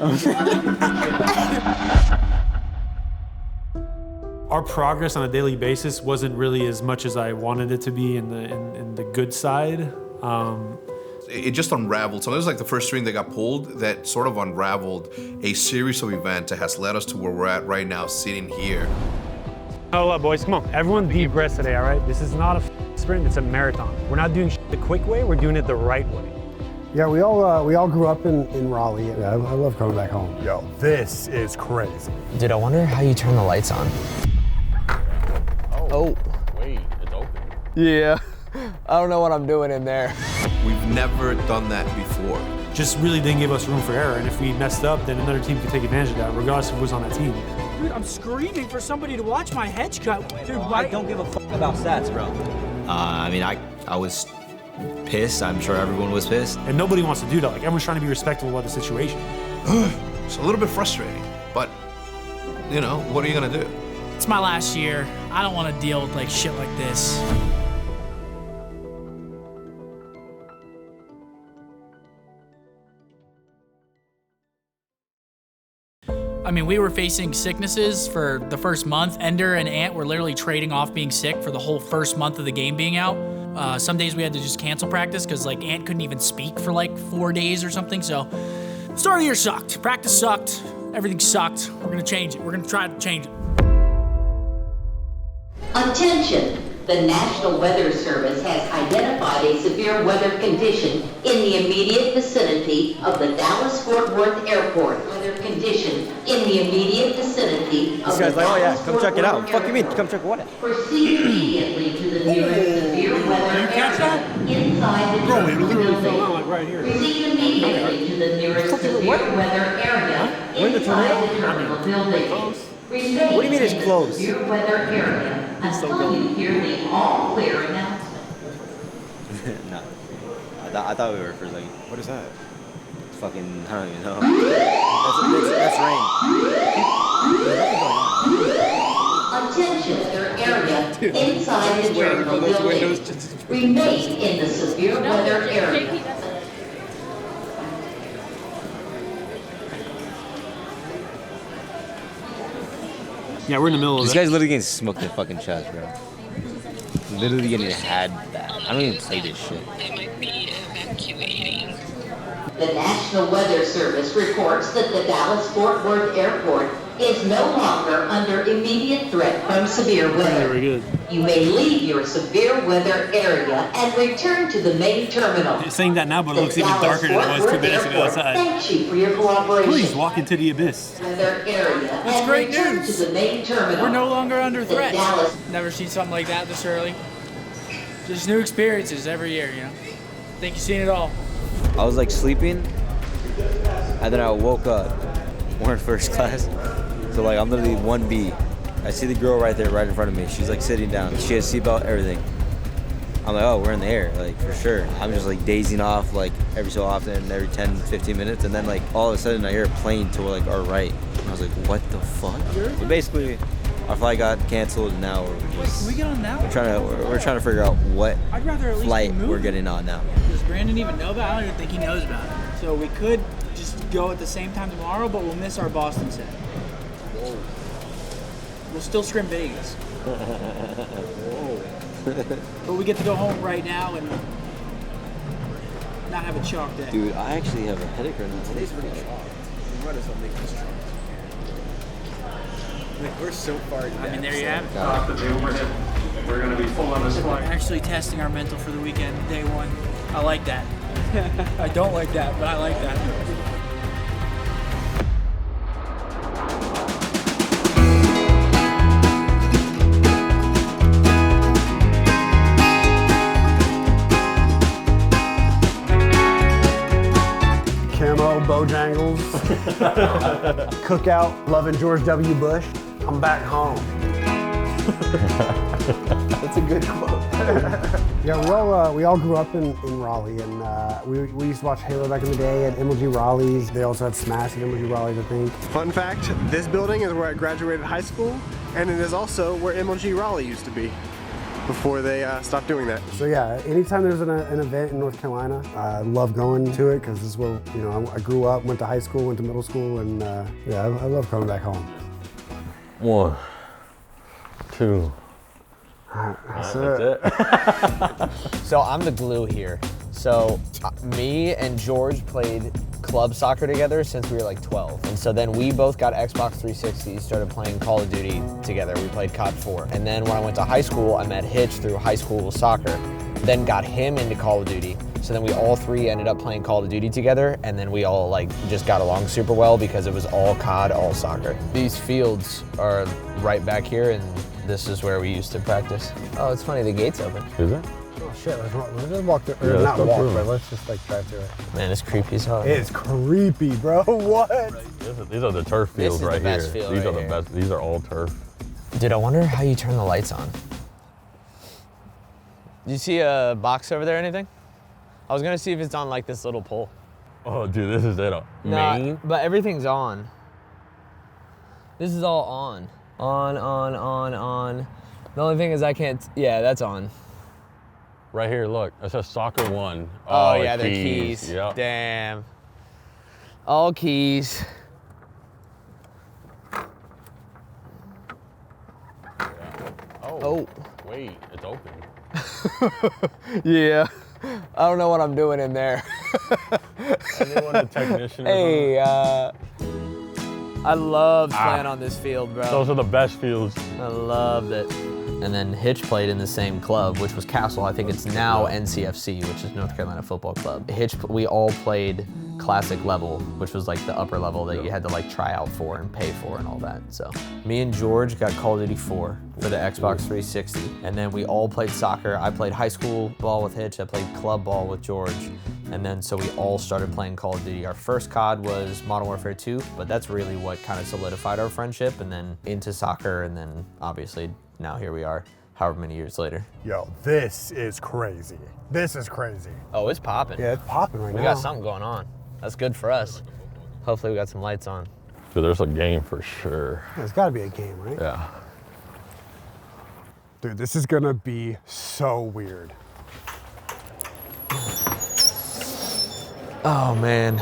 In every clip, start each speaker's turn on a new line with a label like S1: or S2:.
S1: Our progress on a daily basis wasn't really as much as I wanted it to be in the good side.
S2: It just unraveled. So it was like the first string that got pulled that sort of unraveled a series of events that has led us to where we're at right now, sitting here.
S1: Hold up, boys, come on. Everyone be abreast today, all right? This is not a sprint, it's a marathon. We're not doing the quick way, we're doing it the right way.
S3: Yeah, we all grew up in Raleigh. Yeah, I love coming back home.
S4: Yo, this is crazy.
S5: Dude, I wonder how you turn the lights on. Oh.
S4: Wait, it's open.
S5: Yeah, I don't know what I'm doing in there.
S2: We've never done that before.
S1: Just really didn't give us room for error, and if we messed up, then another team could take advantage of that, regardless of who was on that team.
S6: Dude, I'm screaming for somebody to watch my hedge cut. Dude,
S7: I don't give a fuck about stats, bro.
S8: I mean, I was pissed. I'm sure everyone was pissed.
S1: And nobody wants to do that. Like, everyone's trying to be respectful of the situation.
S2: It's a little bit frustrating, but, you know, what are you gonna do?
S6: It's my last year. I don't want to deal with like shit like this. I mean, we were facing sicknesses for the first month. Ender and Ant were literally trading off being sick for the whole first month of the game being out. Some days we had to just cancel practice because like Ant couldn't even speak for like 4 days or something. So, start of the year sucked. Practice sucked. Everything sucked. We're gonna change it. We're gonna try to change it.
S9: Attention! The National Weather Service has identified a severe weather condition in the immediate vicinity of the Dallas-Fort Worth Airport. Weather condition in the immediate vicinity of the Dallas-Fort Worth Airport.
S7: This guy's like, oh yeah, come check it out. Fuck you mean? Come check what?
S9: Proceed immediately to the nearest severe weather area inside the terminal building.
S1: Right here.
S9: Proceed immediately to the nearest severe weather area inside the terminal building.
S7: What do you mean it's closed?
S9: Severe weather area until you hear the all clear announcement.
S7: No. I thought we were for like,
S4: What is that?
S7: it's fucking, I don't even know. That's rain.
S9: Attention, weather area inside the terminal building. Remain in the severe weather area.
S1: Yeah, we're in the middle of
S7: This
S1: it.
S7: guy's literally getting smoked in the fucking chest, bro. Literally getting had that. I don't even play this shit.
S10: They might be evacuating.
S9: The National Weather Service reports that the Dallas-Fort Worth Airport is no longer under immediate threat from severe weather.
S1: Very good.
S9: You may leave your severe weather area and return to the main terminal.
S1: You're saying that now, but it
S9: The
S1: looks even darker than it was
S9: Dallas-Fort
S1: 2 minutes
S9: Worth
S1: ago
S9: Airport
S1: outside.
S9: Thanks you for your cooperation.
S1: Please walk into the abyss.
S9: Weather area
S6: That's
S9: and
S6: great
S9: return
S6: news.
S9: to the main terminal.
S6: We're no longer under
S9: The
S6: threat.
S9: Dallas-
S6: Never seen something like that this early. Just new experiences every year, you know. Think you've seen it all.
S7: I was like sleeping, and then I woke up. We're in first class. So like I'm literally 1B. I see the girl right there, right in front of me. She's like sitting down. She has seatbelt, everything. I'm like, oh, we're in the air, like for sure. I'm just like dazing off like every so often, every 10, 15 minutes. And then like all of a sudden I hear a plane to like our right. And I was like, what the fuck? But basically, our flight got canceled and now we're just,
S6: Can we get on now?
S7: we're trying to figure out what
S6: I'd rather at least
S7: flight
S6: be moving.
S7: we're getting on now.
S6: Does Brandon even know about it? I don't even think he knows about it. So we could just go at the same time tomorrow, but we'll miss our Boston set. We'll still scrim Vegas. But we get to go home right now and not have a chalk day.
S7: Dude, I actually have a headache right now.
S4: Today's pretty chalk. You might as well make this chalk. Like, we're so far down.
S6: I mean, there you have it.
S1: After the overhead, we're going to be full on this flight.
S6: Actually testing our mental for the weekend, day one. I like that. I don't like that, but I like that.
S3: Camo, Bojangles, cookout, loving George W. Bush. I'm back home.
S7: That's a good quote.
S3: Yeah, we all grew up in Raleigh, and we used to watch Halo back in the day at MLG Raleigh's. They also had Smash at MLG Raleigh's, I think.
S4: Fun fact, this building is where I graduated high school, and it is also where MLG Raleigh used to be.
S11: before they stopped doing that.
S3: So yeah, anytime there's an event in North Carolina, I love going to it because this is where, you know, I grew up, went to high school, went to middle school, and yeah, I love coming back home.
S12: 1, 2.
S3: That's it.
S5: So I'm the glue here. So me and George played club soccer together since we were like 12. And so then we both got Xbox 360s, started playing Call of Duty together. We played COD 4. And then when I went to high school, I met Hitch through high school soccer, then got him into Call of Duty. So then we all three ended up playing Call of Duty together, and then we all like just got along super well because it was all COD, all soccer. These fields are right back here, and this is where we used to practice. Oh, it's funny, the gate's open.
S12: Is it?
S3: Oh shit, let's just walk through, or
S12: Yeah,
S3: not
S12: let's go
S3: walk,
S12: through.
S3: but let's just like drive through it.
S5: Man, it's creepy as hell.
S3: It is creepy, bro, what?
S12: These are the turf
S5: This
S12: fields
S5: is the
S12: right
S5: best
S12: here.
S5: field
S12: These
S5: right
S12: are the
S5: here.
S12: best. These are all turf.
S5: Dude, I wonder how you turn the lights on. Do you see a box over there or anything? I was gonna see if it's on like this little pole.
S12: Oh, dude, this is it. Main.
S5: But everything's on. This is all on. On. The only thing is I can't, yeah, that's on.
S12: Right here, look. It says soccer 1.
S5: Oh yeah, they're keys.
S12: Yep.
S5: Damn. All keys.
S12: Oh. Wait, it's open.
S5: Yeah. I don't know what I'm doing in there.
S12: Anyone a technician?
S5: Hey, I love playing on this field, bro.
S12: Those are the best fields.
S5: I loved it. And then Hitch played in the same club, which was Castle. I think it's now NCFC, which is North Carolina Football Club. Hitch, we all played classic level, which was like the upper level that you had to like try out for and pay for and all that. So me and George got Call of Duty 4 for the Xbox 360. And then we all played soccer. I played high school ball with Hitch. I played club ball with George. And then so we all started playing Call of Duty. Our first COD was Modern Warfare 2, but that's really what kind of solidified our friendship, and then into soccer, and then obviously now here we are, however many years later.
S3: Yo, this is crazy. This is crazy.
S5: Oh, it's popping.
S3: Yeah, it's popping right now.
S5: We got something going on. That's good for us. Hopefully we got some lights on.
S12: Dude, there's a game for sure.
S3: There's gotta be a game, right?
S12: Yeah.
S3: Dude, this is gonna be so weird.
S5: Oh man.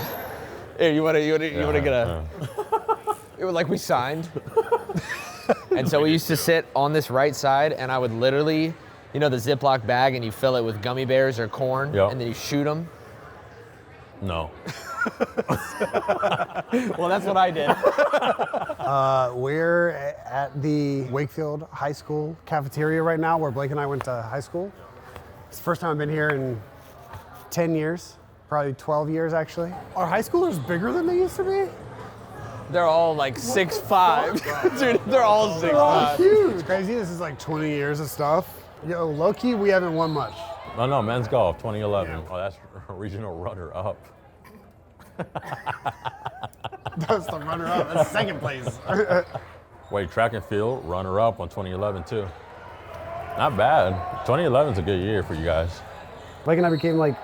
S5: Here, you wanna get a, it was like we signed. And so we used to sit on this right side, and I would literally, you know the Ziploc bag, and you fill it with gummy bears or corn, and then you shoot them?
S12: No.
S5: Well, that's what I did.
S3: We're at the Wakefield High School cafeteria right now, where Blake and I went to high school. It's the first time I've been here in 10 years, probably 12 years actually. Are high schoolers bigger than they used to be?
S5: They're all like 6'5". Dude, they're all 6'5".
S3: They're all huge. It's crazy, this is like 20 years of stuff. Yo, low-key, we haven't won much.
S12: No, men's golf, 2011. Oh, that's regional runner-up.
S3: That's the runner-up, that's second place.
S12: Wait, track and field, runner-up on 2011 too. Not bad. 2011's a good year for you guys.
S3: Blake and I became like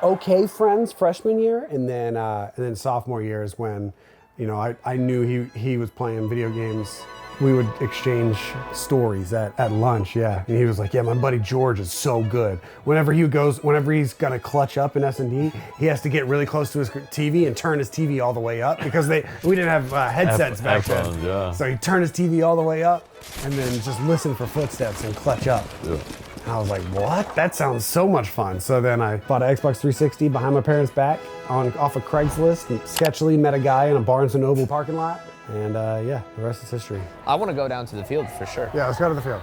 S3: okay friends freshman year, and then sophomore year is when, you know, I knew he was playing video games. We would exchange stories at lunch, yeah. And he was like, yeah, my buddy George is so good. Whenever he's gonna clutch up in S&D, he has to get really close to his TV and turn his TV all the way up, because we didn't have headsets back then.
S12: Yeah.
S3: So he'd turn his TV all the way up and then just listen for footsteps and clutch up.
S12: Yeah.
S3: And I was like, what? That sounds so much fun. So then I bought an Xbox 360 behind my parents' back off of Craigslist, and sketchily met a guy in a Barnes & Noble parking lot. And yeah, the rest is history.
S5: I want to go down to the field for sure.
S3: Yeah, let's go to the field.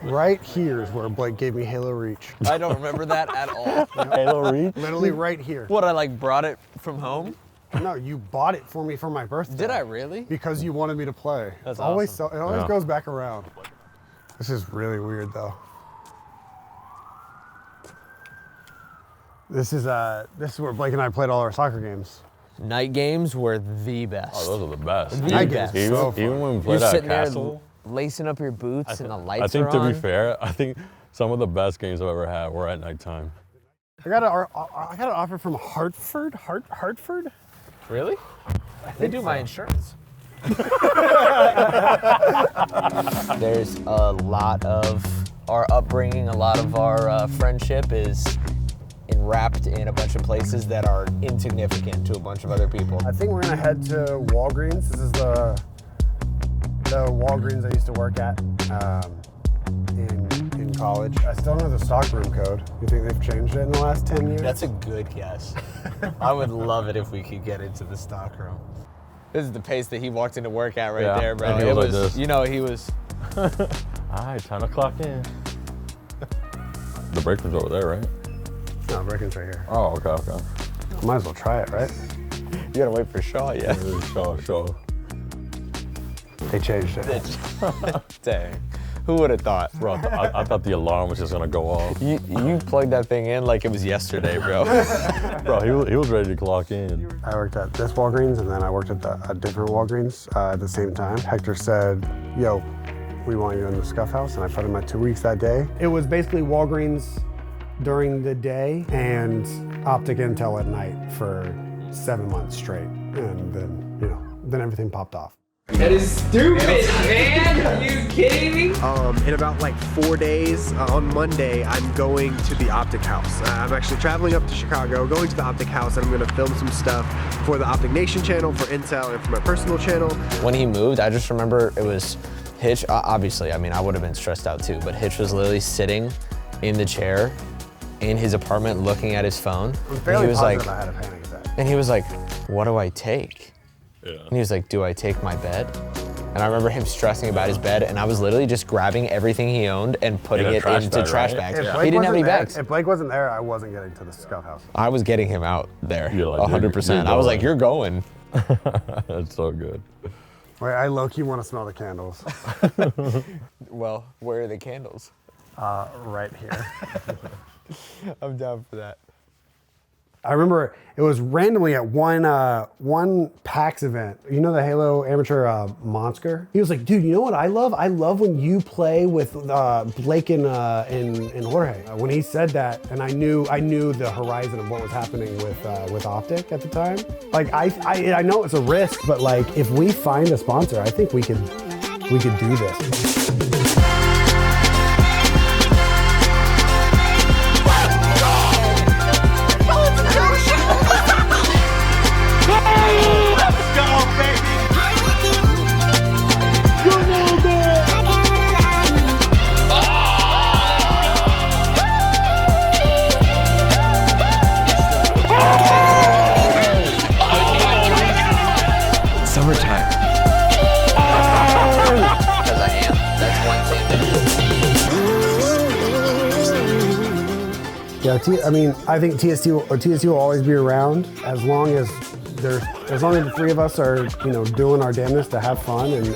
S3: Right here is where Blake gave me Halo Reach.
S5: I don't remember that at all.
S12: Halo Reach?
S3: Literally right here.
S5: What, I like brought it from home?
S3: No, you bought it for me for my birthday.
S5: Did I really?
S3: Because you wanted me to play.
S5: That's
S3: awesome. It always
S12: Yeah.
S3: goes back around. This is really weird though. This is where Blake and I played all our soccer games.
S5: Night games were the best.
S12: Oh, those are the best.
S5: The
S3: Night
S5: best.
S3: games are so fun.
S12: Even when we
S5: You're
S12: played at
S5: sitting
S12: Castle.
S5: there lacing up your boots and the lights
S12: I think
S5: are
S12: to
S5: on.
S12: be fair, I think some of the best games I've ever had were at nighttime.
S3: I got an offer from Hartford. Hartford?
S5: Really? They do my insurance. There's a lot of our upbringing, a lot of our friendship is wrapped in a bunch of places that are insignificant to a bunch of other people.
S3: I think we're gonna head to Walgreens. This is the Walgreens I used to work at in college. I still don't know the stockroom code. You think they've changed it in the last 10 years?
S5: That's a good guess. I would love it if we could get into the stockroom. This is the pace that he walked into work at right there, bro.
S12: It was like this.
S5: You know, he was.
S12: All right, time to clock in. The break room's over there, right?
S3: No, break-in's right here.
S12: Oh, okay.
S3: Might as well try it, right?
S5: You gotta wait for Shaw, yeah.
S12: Shaw.
S3: They changed it.
S5: Dang. Who would have thought?
S12: Bro, I thought the alarm was just gonna go off.
S5: You plugged that thing in like it was yesterday, bro.
S12: Bro, he was ready to clock in.
S3: I worked at this Walgreens and then I worked at a different Walgreens at the same time. Hector said, yo, we want you in the Scuff House, and I put in my 2 weeks that day. It was basically Walgreens during the day and OpTic Intel at night for 7 months straight. And then, then everything popped off.
S11: That is stupid, man! Are you kidding me?
S4: In about like 4 days, on Monday, I'm going to the OpTic House. I'm actually traveling up to Chicago, going to the OpTic House, and I'm gonna film some stuff for the OpTic Nation channel, for Intel, and for my personal channel.
S5: When he moved, I just remember it was Hitch. Obviously, I mean, I would have been stressed out too, but Hitch was literally sitting in the chair in his apartment looking at his phone.
S3: I'm fairly
S5: and he was
S3: positive
S5: like,
S3: I had a panic attack.
S5: And he was like, what do I take?
S12: Yeah.
S5: And he was like, do I take my bed? And I remember him stressing about his bed, and I was literally just grabbing everything he owned and putting it into trash bags. He didn't have any bags.
S3: If Blake wasn't there, I wasn't getting to the Scuff House.
S5: I was getting him out there,
S12: You're like,
S5: 100%. I was like, you're going.
S12: That's so good.
S3: Wait, I low-key want to smell the candles.
S5: Well, where are the candles?
S3: Right here.
S5: I'm down for that.
S3: I remember it was randomly at one PAX event. You know the Halo amateur Monster? He was like, dude, you know what I love? I love when you play with Blake and Jorge. When he said that, and I knew the horizon of what was happening with OpTic at the time. Like I know it's a risk, but like if we find a sponsor, I think we could do this.
S4: Summertime.
S5: Because I am. That's one thing.
S3: Yeah, I think TST will always be around as long as the three of us are, doing our damnness to have fun and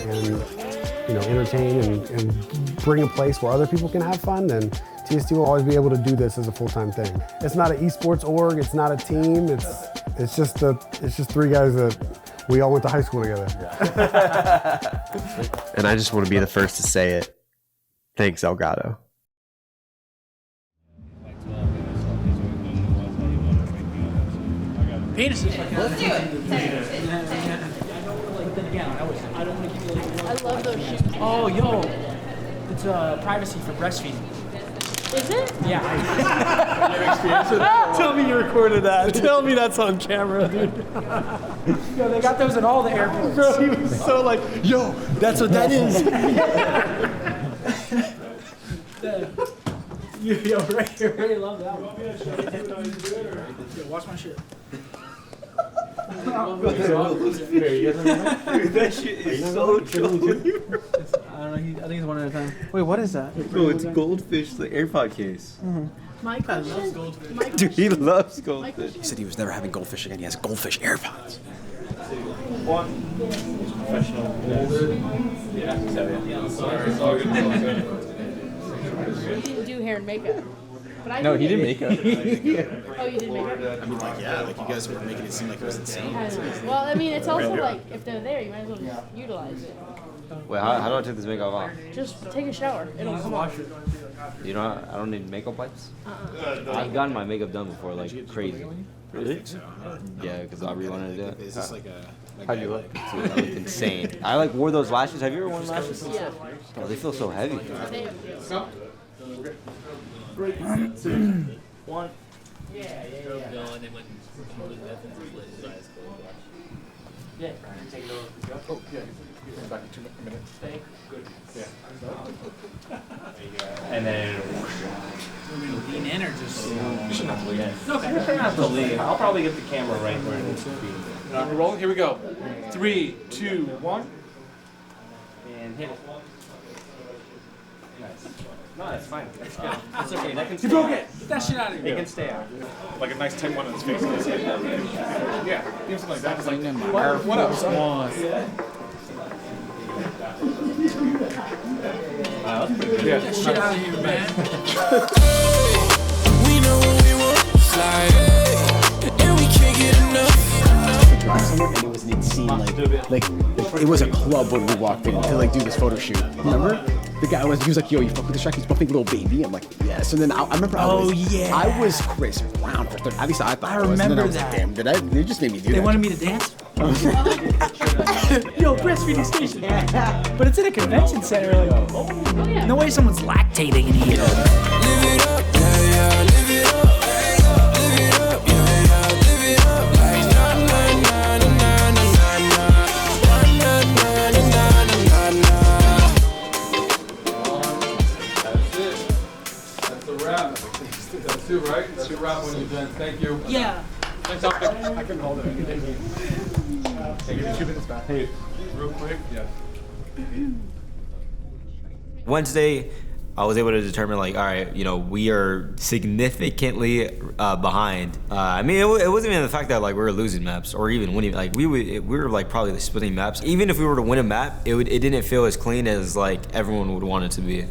S3: entertain and bring a place where other people can have fun. Then TST will always be able to do this as a full-time thing. It's not an esports org. It's not a team. It's just three guys that we all went to high school together.
S4: And I just want to be the first to say it. Thanks, Elgato.
S6: Penises.
S10: Let's do it.
S6: I love those shoes. Oh, yo. It's privacy for breastfeeding.
S10: Is it?
S6: Yeah. Tell me you recorded that. Tell me that's on camera, dude. Yo, they got those at all the airports.
S4: Bro, he was so like, yo, that's what that is.
S6: Yo, right here, really love that one. Yo, watch my shit.
S4: That shit is so true.
S6: I don't know. I think it's one at a time. Wait, what is that?
S7: Bro, it's goldfish, the AirPod case.
S10: My question. My
S7: Dude, he loves goldfish.
S4: He said he was never having goldfish again. He has goldfish AirPods.
S10: He didn't do hair and makeup. But I
S5: No,
S10: did
S5: he did
S10: it.
S5: makeup.
S10: Oh, you did makeup?
S4: I mean, like, yeah, like you guys were making it seem like it was insane.
S10: I know. Well, I mean, it's also like, if they're there, you might as well just utilize it.
S7: Wait, how do I take this makeup off?
S10: Just take a shower. It'll come off.
S7: You know, I don't need makeup wipes? I've gotten my makeup done before, like crazy. Really? Yeah, because Aubrey wanted to do it.
S13: Is this like a...
S7: How do you look? Dude, I look insane. I like wore those lashes. Have you ever worn lashes?
S10: Yeah.
S7: Oh, they feel so heavy.
S10: They-
S13: 3, 2, 1.
S11: Yeah. Yeah, take it over.
S13: Oh, yeah. Come back in 2 minutes. Good. Yeah. And then...
S6: Lean in or just...
S13: You shouldn't have to lean.
S6: Okay.
S11: You shouldn't have to leave. I'll probably get the camera right where it needs to be.
S13: We're rolling. Here we go. 3, 2, 1.
S11: And hit it. Nice. No, that's fine. That's good. That's okay. That can
S13: You
S11: stay
S13: broke
S11: out.
S13: it!
S6: Get that shit out of
S11: It
S6: here.
S11: can stay out.
S13: Like a nice tight one on his face. Yeah. Give something like that. It's like, what else?
S6: Get that shit out of here, man.
S14: We know what we want, fly, and we can't get enough.
S15: Drive somewhere and it was an insane like it was a club when we walked in to like do this photo shoot. Remember? The guy he was like, yo, you fuck with the Shrek, he's bumping little baby. I'm like, yes. And then I remember I was Chris Brown for 30. At least I thought I was. And then I was like, damn, they just made me do that.
S6: They wanted me to dance? Yo, breastfeeding station. But it's in a convention center. Like,
S10: Oh, yeah.
S6: no way someone's lactating in here.
S14: Live it up, yeah, live it up. Live it up, yeah, live it up. Like, na na na na na na na na na na na na.
S13: That's it. That's a wrap. That's it, right? That's your wrap when you're done. Thank you.
S6: Yeah.
S13: Thanks, Optic. I can hold it. Thank you. Take it 2 minutes back. Hey, real quick. Yeah.
S8: Wednesday, I was able to determine, like, all right, you know, we are significantly behind. I mean, it wasn't even the fact that like we were losing maps or even winning. Like we were like probably like, splitting maps. Even if we were to win a map, it didn't feel as clean as like everyone would want it to be.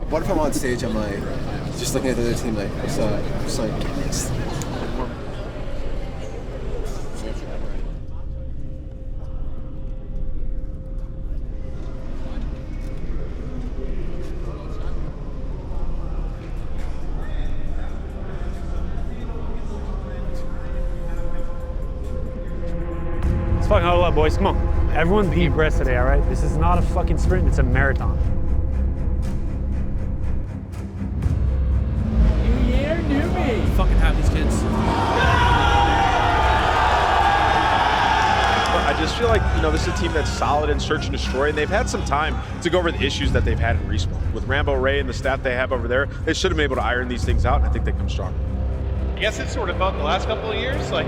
S15: What if I'm on stage, I'm like, just looking at the other team like, what's up? Just like,
S1: Let's fucking huddle up, boys. Come on. Everyone be aggressive today, all right? This is not a fucking sprint, it's a marathon.
S6: New year, new me. Fucking have these kids.
S16: I just feel like, you know, this is a team that's solid in search and destroy, and they've had some time to go over the issues that they've had in Respawn. With Rambo Ray and the staff they have over there, they should have been able to iron these things out, and I think they come stronger.
S17: I guess it's sort of felt the last couple of years, like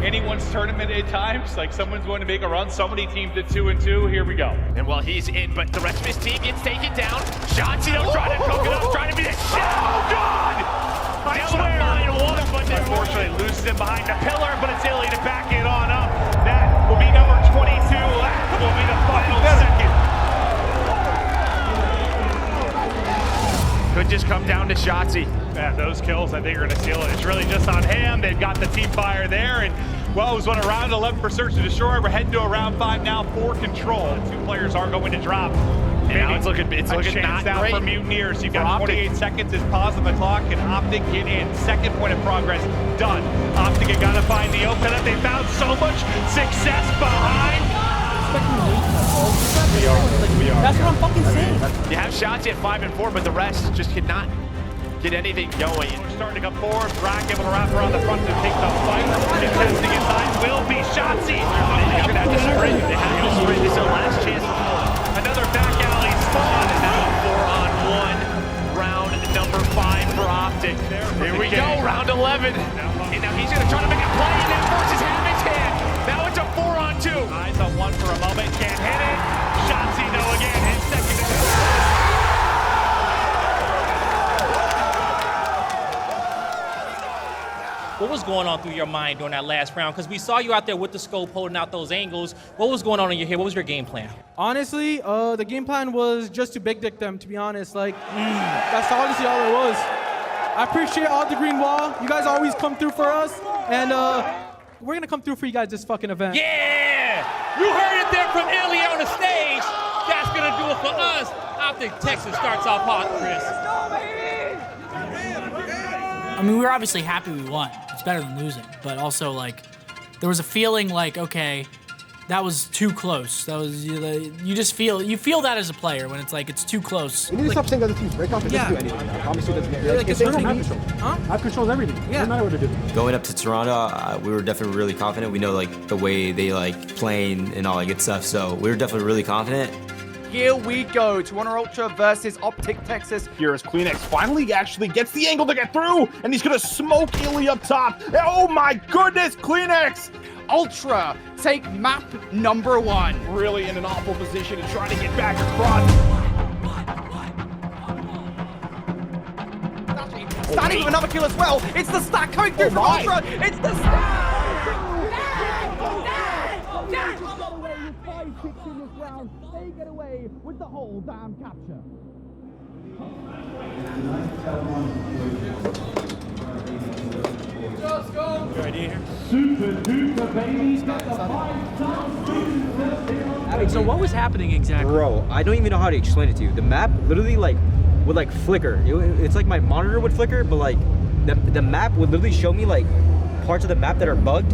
S17: anyone's tournament at times, like someone's going to make a run. So many teams did 2-2, here we go.
S18: And while he's in, but the rest of his team gets taken down. Shots, trying to cook it up, trying to be the shit. Oh, God! Down a fine one, but unfortunately loses him behind the pillar, but it's Illy to back it on up. That will be number 22. That will be the final second. Could just come down to Shotzi.
S17: Yeah, those kills, I think, are going to seal it. It's really just on him. They've got the team fire there, and well, it was on a round 11 for search and destroy. We're heading to a round 5 now for control. The 2 players are going to drop.
S18: And now it's looking
S17: chance
S18: not
S17: now
S18: great
S17: for Mutineers. You've got 28 seconds is pause on the clock, and OpTic get in. Second point of progress done. OpTic have got to find the open up. They found so much success behind.
S6: We are. That's what I'm fucking saying.
S18: You have shots at 5 and 4, but the rest just cannot get anything going.
S17: We're starting to come forward. Brack able to wrap around the front to take the fight. Contesting inside will be Shotzi.
S18: They're going to have to sprint. They have to sprint. This is their last chance.
S17: Another back alley spawn.
S18: And now a 4-on-1. Round number 5 for OpTic. Here we go, round 11. And now he's going to try to make a play and then forces Hammond's hand. Now it's a 4-on-2.
S17: Eyes on one for a moment. Can't hit it. Shotzi though again. Hit second.
S19: What was going on through your mind during that last round? Because we saw you out there with the scope holding out those angles. What was going on in your head? What was your game plan?
S20: Honestly, the game plan was just to big dick them, to be honest. Like, that's honestly all it was. I appreciate all the green wall. You guys always come through for us. And we're going to come through for you guys this fucking event.
S19: Yeah! You heard it there from Illy on the stage. That's going to do it for us. OpTic Texas starts off hot, Chris.
S6: I mean, we were obviously happy we won. It's better than losing. But also, like, there was a feeling like, okay, that was too close. That was, you just feel that as a player when it's like, it's too close.
S15: We need to stop saying other teams break off and doesn't do anything. I promise you it doesn't do anything.
S20: Like,
S3: They don't have control.
S20: Huh?
S3: Have control of everything. Yeah. Doesn't matter what they do.
S8: Going up to Toronto, we were definitely really confident. We know like the way they like playing and all that good stuff. So we were definitely really confident.
S21: Here we go, Toronto Ultra versus OpTic Texas.
S13: Here as Kleenex finally actually gets the angle to get through, and he's gonna smoke Illy up top. Oh my goodness, Kleenex!
S21: Ultra take map number 1.
S13: Really in an awful position to try to get back across.
S21: Starting with another kill as well. It's the stack coming through from Ultra. It's the stack.
S14: They get away with the whole damn capture.
S1: Let's go. Good idea here.
S14: Super duper babies got the 5-star.
S19: Wait, so what was happening exactly?
S7: Bro, I don't even know how to explain it to you. The map literally like would like flicker. It's like my monitor would flicker, but like the map would literally show me like parts of the map that are bugged,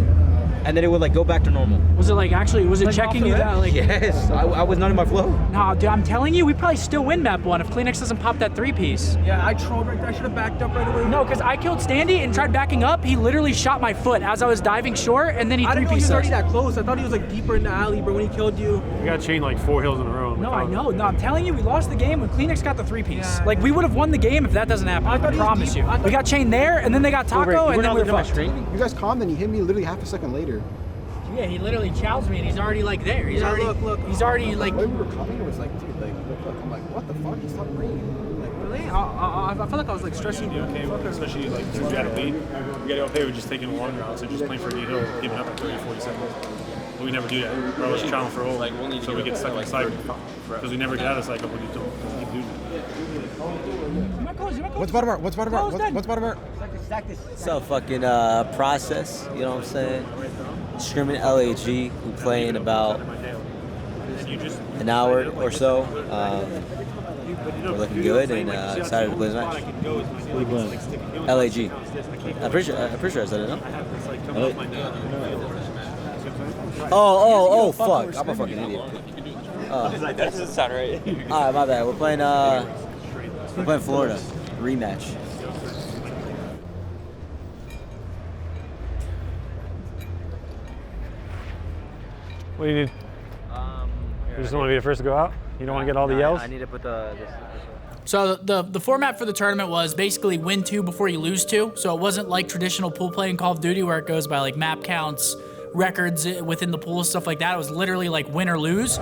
S7: and then it would like go back to normal.
S19: Was it like actually, was it
S7: Like
S19: checking you that? Like,
S7: yes, I was not in my flow.
S19: No, dude, I'm telling you, we probably still win map 1 if Kleenex doesn't pop that 3-piece.
S20: Yeah, I trolled right there. I should have backed up right away.
S19: No, because I killed Standy and tried backing up. He literally shot my foot as I was diving short, and then he 3-pieced us.
S20: I didn't know he was already that close. I thought he was like deeper in the alley, but when he killed you.
S1: We got chained like 4 hills in a row.
S19: No, I know. No, I'm telling you, we lost the game when Kleenex got the 3-piece. Like, we would have won the game if that doesn't happen. I promise you. We got chained there, and then they got Taco, and then we were fucked.
S15: You guys calmed, and he hit me literally half a second later.
S19: Yeah, he literally chows me, and he's already like there. He's already,
S20: look.
S19: He's already like.
S15: When we were coming, it was like, dude, like, look. I'm like, what the fuck? He stopped raining. Like,
S20: Really? I felt like I was like stressing you.
S1: Okay, especially like since we had a lead, we got to okay with just taking a long route, so just playing for a hill, keeping up at 30, 40 seconds. But we never do that. We're always trying for all, so we get stuck in the cycle. Because we never get out of the cycle when you don't keep doing that.
S15: What's bottom art? What's bottom art? What's bottom art?
S7: It's a fucking process, you know what I'm saying? Scrimming LAG, we play in about an hour or so. We're looking good and excited to play the match. LAG. I'm pretty sure I said it, no? Oh, fuck. I'm a fucking idiot.
S11: That doesn't sound right.
S7: Alright, my bad. We're playing Florida. Rematch.
S1: What do you need? You just don't want to be the first to go out? You don't want to get all the yells?
S7: I need to put the...
S6: So the format for the tournament was basically win 2 before you lose 2. So it wasn't like traditional pool play in Call of Duty where it goes by like map counts, records within the pool, stuff like that. It was literally like win or lose.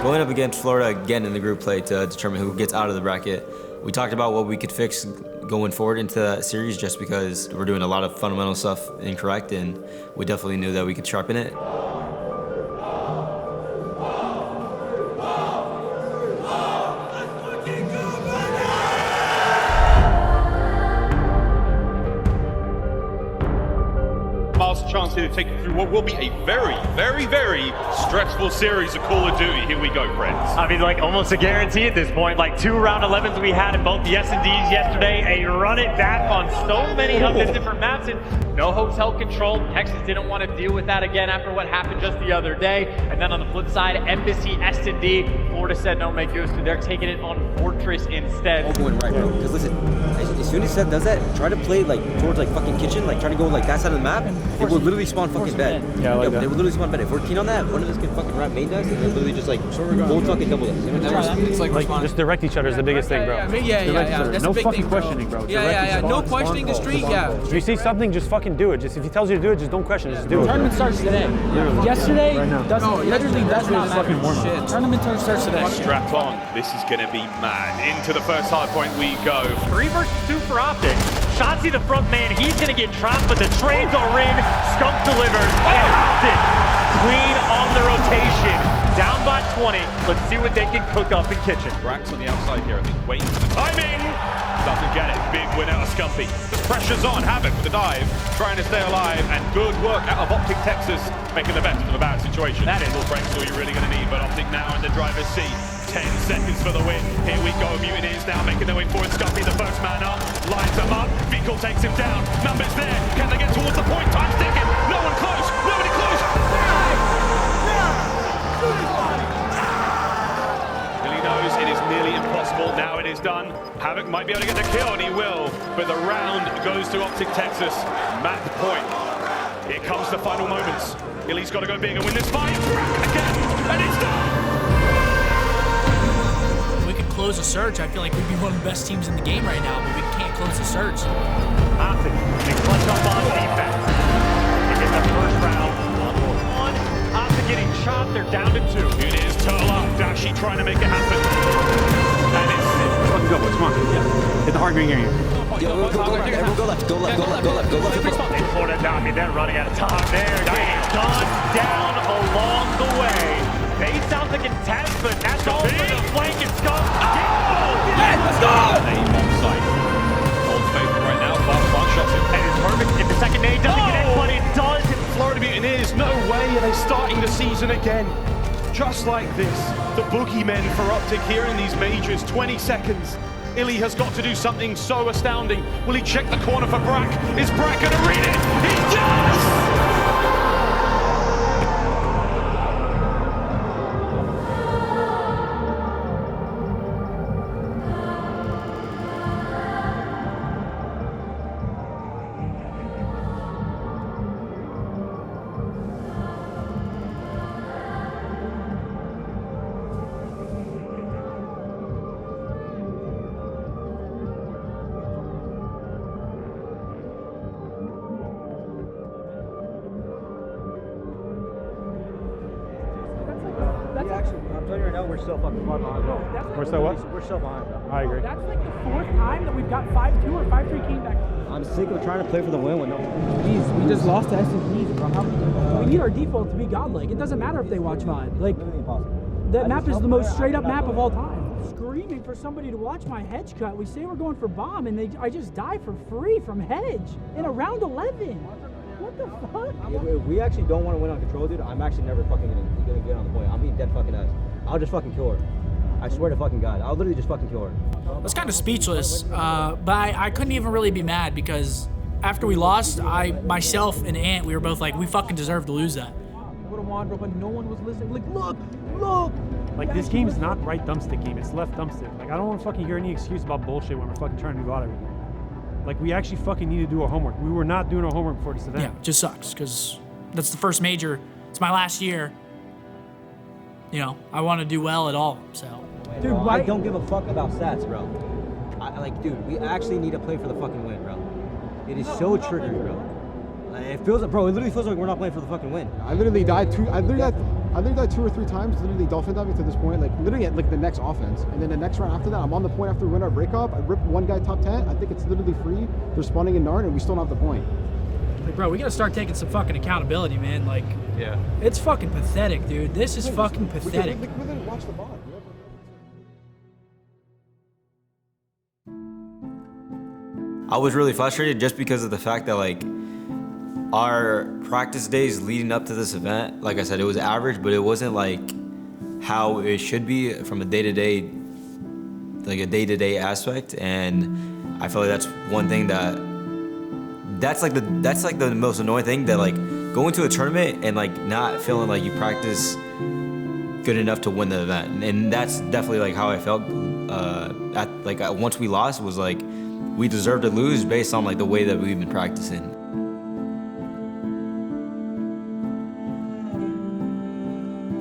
S8: Going up against Florida again in the group play to determine who gets out of the bracket. We talked about what we could fix going forward into that series just because we're doing a lot of fundamental stuff incorrect, and we definitely knew that we could sharpen it.
S17: Chance here to take you through what will be a very, very, very stressful series of Call of Duty. Here we go, friends.
S22: I mean, like almost a guarantee at this point. Like 2 round 11s we had in both the S&Ds yesterday. A run it back on so many of the different maps, and no hotel control. Texas didn't want to deal with that again after what happened just the other day. And then on the flip side, Embassy, S&D, Florida said no me gusta. They're taking it on Fortress instead.
S7: All going right, bro. Because listen, as soon as Seth does that, try to play like towards like fucking kitchen, like try to go like that side of the map. They will literally spawn fucking bed.
S1: Yeah, I like that.
S7: They will literally spawn bed. If we're keen on that, one of us can fucking wrap main desk and then literally just like both fucking double us. You know what I'm saying?
S1: It's like just direct each other is the biggest thing, bro.
S20: Yeah. That's
S1: No
S20: a big
S1: fucking
S20: thing, bro.
S1: questioning, bro.
S20: Yeah. No questioning the street, yeah.
S1: If you see something, just fucking do it. Just if he tells you to do it, just don't question it. Just do it.
S19: Tournament starts today. Yesterday literally does not matter.
S1: Shit.
S19: Tournament starts today.
S17: Strapped on. This is going to be mad. Into the first hard point we go.
S22: 3 versus 2 for OpTic. Shotzi the front man, he's gonna get trapped, but the trades are in. Skunk delivers, and OpTic clean on the rotation. Down by 20. Let's see what they can cook up in kitchen.
S17: Brax on the outside here, I think, waiting for the timing. Doesn't get it. Big win out of Scumpy. The pressure's on. Havoc with the dive, trying to stay alive, and good work out of OpTic Texas, making the best of a bad situation.
S22: That is
S17: all Brax all you're really going to need, but OpTic now in the driver's seat. 10 seconds for the win. Here we go. Mutineers now making their way forward. Scuffy, the first man up, lines them up. Fecal takes him down. Numbers there. Can they get towards the point? Time's ticking. No one close. Nobody close. Billy knows it is nearly impossible. Now it is done. Havoc might be able to get the kill, and he will. But the round goes to OpTic Texas. Map point. Here comes the final moments. Illy's got to go big and win this fight. Again, and it's done.
S6: We could close a search. I feel like we'd be one of the best teams in the game right now, but we can't close the search.
S22: OpTic, they clutch up on defense. They get the first round 1-1. OpTic getting chopped. They're down to 2.
S17: It is turtle up. Dashi trying to make it happen. And it's
S1: Fucking go, boys. Come on. Hit the hard green area.
S7: Everyone go left. Go left.
S22: They pulled it down. I mean, they're running out of time. They're getting gunned down along the way. They sound like contest, but that's all for the flank and Scum.
S17: let's go! Name on site. Old faithful right now. Bob shots him.
S22: And it's perfect. If the second nade doesn't get in, but it does.
S17: Florida Mutineers, no way are they starting the season again. Just like this, the boogeymen for OpTic here in these majors. 20 seconds. Illy has got to do something so astounding. Will he check the corner for Brack? Is Brack going to read it? He does!
S2: I'm telling you right now, we're so fucking far behind.
S1: We're so what?
S2: We're so behind.
S1: I agree.
S19: That's like the 4th time that we've got 5-2 or 5-3 came back.
S2: I'm sick of trying to play for the win with no.
S19: Jeez, we just lost to S&Ps, bro. We need our default to be godlike. It doesn't matter if they watch VOD. Like, that map is the most straight up map of all time. Screaming for somebody to watch my hedge cut. We say we're going for bomb, and I just die for free from hedge in a round 11. What the fuck?
S2: If we actually don't want to win on control, dude, I'm actually never fucking gonna get on the point. I'm being dead fucking ass. I'll just fucking kill her. I swear to fucking God. I'll literally just fucking kill her.
S6: I was kind of speechless, but I couldn't even really be mad because after we lost, myself and Ant, we were both like, we fucking deserve to lose that.
S19: Would have won, but no one was listening. Like, look!
S1: Like, this game's not right thumbstick game, it's left thumbstick. Like, I don't want to fucking hear any excuse about bullshit when we're fucking trying to do out everything. Like, we actually fucking need to do our homework. We were not doing our homework before this event.
S6: Yeah, it just sucks because that's the first major. It's my last year. You know, I want to do well at all, so.
S2: Dude, I don't give a fuck about stats, bro. Dude, we actually need to play for the fucking win, bro. It is so triggering, bro. It literally feels like we're not playing for the fucking win.
S15: I literally died 2 or 3 times, literally dolphin diving to this point, like literally at like the next offense. And then the next round after that, I'm on the point after we win our breakup. I rip one guy top 10. I think it's literally free. They're spawning in Narn and we still don't have the point.
S6: Like, bro, we gotta start taking some fucking accountability, man. Like,
S17: yeah,
S6: it's fucking pathetic, dude. This is fucking pathetic.
S15: We literally watch the bot.
S8: I was really frustrated just because of the fact that, like, our practice days leading up to this event, like I said, it was average, but it wasn't like how it should be from a day-to-day aspect. And I feel like that's one thing that's like the most annoying thing, that like going to a tournament and like not feeling like you practice good enough to win the event. And that's definitely like how I felt once we lost, was like we deserved to lose based on like the way that we've been practicing.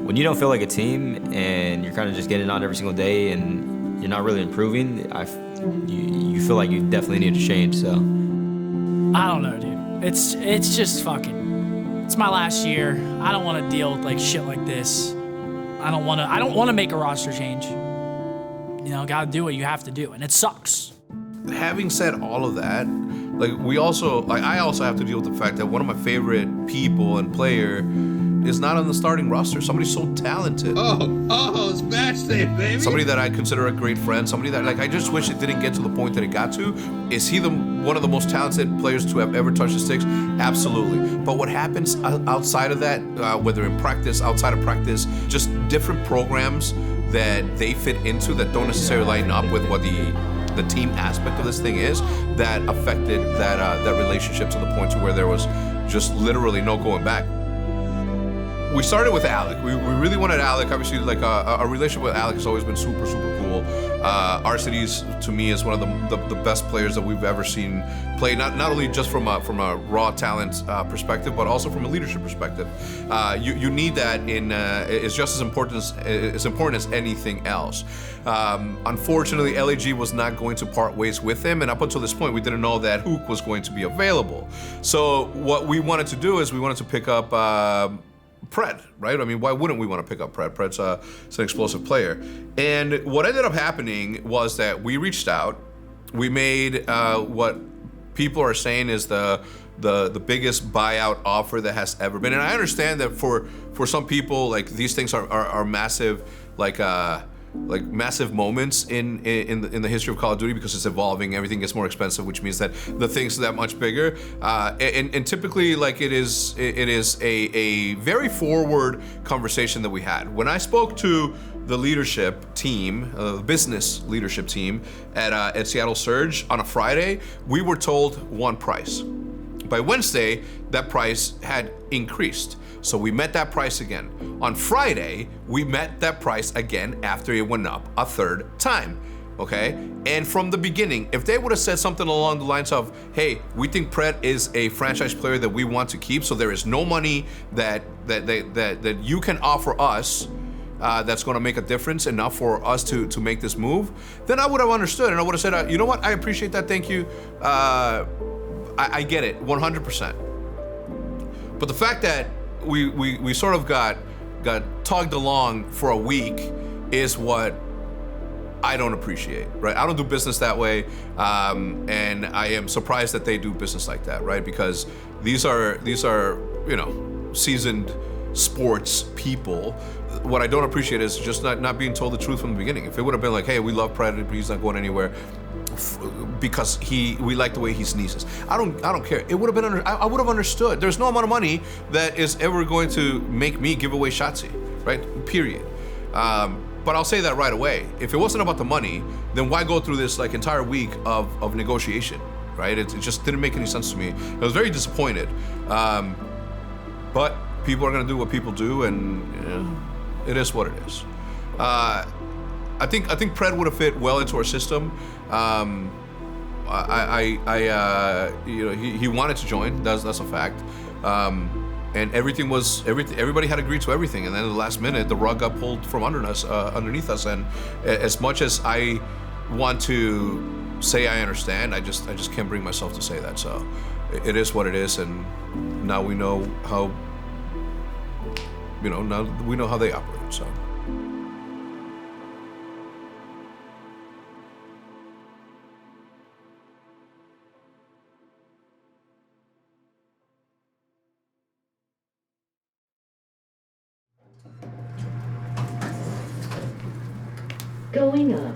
S8: When you don't feel like a team and you're kind of just getting on every single day and you're not really improving, you feel like you definitely need to change. So
S6: I don't know, dude. It's just fucking. It's my last year. I don't want to deal with like shit like this. I don't want to make a roster change. You know, gotta do what you have to do, and it sucks.
S9: Having said all of that, like I also have to deal with the fact that one of my favorite people and player is not on the starting roster. Somebody so talented.
S14: Oh, it's match day, baby.
S9: Somebody that I consider a great friend. Somebody that, like, I just wish it didn't get to the point that it got to. Is he one of the most talented players to have ever touched the sticks? Absolutely. But what happens outside of that, whether in practice, outside of practice, just different programs that they fit into that don't necessarily line up with what the team aspect of this thing is, that affected that relationship to the point to where there was just literally no going back. We started with Alec. We really wanted Alec. Obviously, like our relationship with Alec has always been super cool. Arcides, to me, is one of the best players that we've ever seen play. Not only just from a raw talent perspective, but also from a leadership perspective. You need that in. It's just as important as anything else. Unfortunately, LAG was not going to part ways with him, and up until this point, we didn't know that Hook was going to be available. So what we wanted to do is we wanted to pick up Pred, right? I mean, why wouldn't we want to pick up Pred? Pred's an explosive player. And what ended up happening was that we reached out. We made what people are saying is the biggest buyout offer that has ever been. And I understand that for some people, like, these things are massive, like massive moments in the history of Call of Duty, because it's evolving, everything gets more expensive, which means that the thing's that much bigger. And typically, like, it is a very forward conversation that we had. When I spoke to the leadership team, business leadership team at Seattle Surge on a Friday, we were told one price. By Wednesday, that price had increased. So we met that price again. On Friday, we met that price again after it went up a third time, okay? And from the beginning, if they would have said something along the lines of, hey, we think Pred is a franchise player that we want to keep, so there is no money that you can offer us that's gonna make a difference enough for us to make this move, then I would have understood, and I would have said, you know what, I appreciate that, thank you. I get it, 100%. But the fact that we sort of got tugged along for a week is what I don't appreciate, right? I don't do business that way, and I am surprised that they do business like that, right? Because these are seasoned sports people. What I don't appreciate is just not being told the truth from the beginning. If it would have been like, hey, we love Predator, but he's not going anywhere because we like the way he sneezes. I don't care. It would have been I would have understood. There's no amount of money that is ever going to make me give away Shotzi, right? Period. But I'll say that right away. If it wasn't about the money, then why go through this like entire week of negotiation, right? It just didn't make any sense to me. I was very disappointed. But people are gonna do what people do, and it is what it is. I think Pred would have fit well into our system. He wanted to join. That's a fact. And everybody had agreed to everything, and then at the last minute, the rug got pulled from underneath us. And as much as I want to say I understand, I just can't bring myself to say that. So it is what it is, and now we know how. Now we know how they operate. So.
S5: Going up.